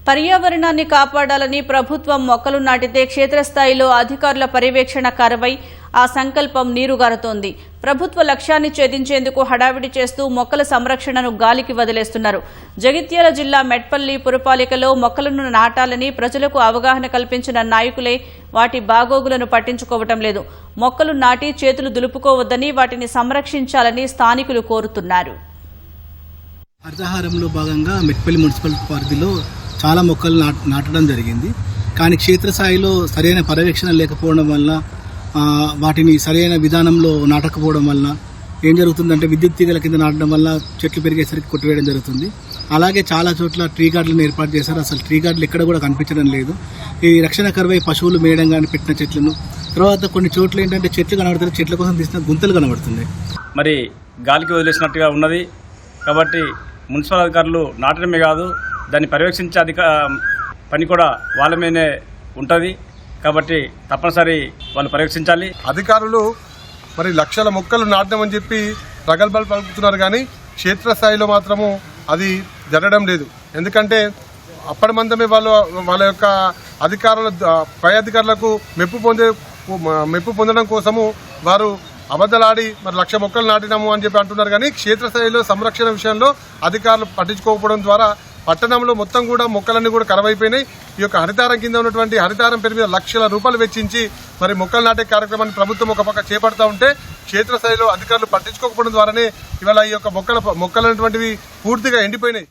పర్యావరణాన్ని కాపాడాలని ప్రభుత్వం మొక్కలు నాటితే క్షేత్రస్థాయిలో అధికారుల పర్యవేక్షణ కరువై ఆ సంకల్పం నీరుగారుతోంది. ప్రభుత్వ లక్ష్యాన్ని ఛేదించేందుకు హడావిడి చేస్తూ మొక్కల సంరక్షణను గాలికి వదిలేస్తున్నారు. జగిత్యాల జిల్లా మెట్పల్లి పురపాలికలో మొక్కలను నాటాలని ప్రజలకు అవగాహన కల్పించిన నాయకులే వాటి బాగోగులను పట్టించుకోవటం లేదు. మొక్కలు నాటి చేతులు దులుపుకోవద్దని, వాటిని సంరక్షించాలని స్థానికులు కోరుతున్నారు. హరితహారంలో భాగంగా మెట్పల్లి మున్సిపల్ పరిధిలో చాలా మొక్కలు నాటడం జరిగింది. కానీ క్షేత్రస్థాయిలో సరైన పర్యవేక్షణ లేకపోవడం వల్ల, వాటిని సరైన విధానంలో నాటకపోవడం వల్ల ఏం జరుగుతుందంటే విద్యుత్ తీగల కింద నాటడం వల్ల చెట్లు పెరిగేసరికి కొట్టివేయడం జరుగుతుంది. అలాగే చాలా చోట్ల ట్రీ గార్డులను ఏర్పాటు చేశారు. అసలు ట్రీ గార్డులు ఎక్కడ కూడా కనిపించడం లేదు. ఈ రక్షణ కరువై పశువులు మేయడం కానీ పెట్టిన చెట్లను, తర్వాత కొన్ని చోట్ల ఏంటంటే చెట్లు కనబడుతుంది, చెట్ల కోసం తీసిన గుంతలు కనబడుతుంది. మరి గాలికి వదిలేసినట్టుగా ఉన్నది. కాబట్టి మున్సిపల్ అధికారులు నాటడమే కాదు, దాన్ని పర్యవేక్షించే పని కూడా వాళ్ళ మీదనే ఉంటుంది. కాబట్టి తప్పనిసరి వాళ్ళు పర్యవేక్షించాలి. అధికారులు మరి లక్షల మొక్కలు నాటమని చెప్పి ప్రగల్భాలు పలుకుతున్నారు, కానీ క్షేత్రస్థాయిలో మాత్రము అది జరగడం లేదు. ఎందుకంటే అప్పటి మందమే వాళ్ళ యొక్క అధికారుల పై అధికారులకు మెప్పు పొందడం కోసము వారు అబద్ధాలాడి మరి 1,00,000 మొక్కలు నాటినాము అని చెప్పి అంటున్నారు. కానీ క్షేత్రస్థాయిలో సంరక్షణ విషయంలో అధికారులు పట్టించుకోకపోవడం ద్వారా పట్టణంలో మొత్తం కూడా మొక్కలన్నీ కూడా కరవైపోయినాయి. ఈ యొక్క హరితారం కింద ఉన్నటువంటి హరితారం పేరు మీద లక్షల రూపాయలు వెచ్చించి మరి మొక్కలు నాటే కార్యక్రమాన్ని ప్రభుత్వం ఒక పక్క చేపడతా ఉంటే క్షేత్రస్థాయిలో అధికారులు పట్టించుకోకపోవడం ద్వారానే ఇవాళ ఈ యొక్క మొక్కలు అనేటువంటివి పూర్తిగా ఎండిపోయినాయి.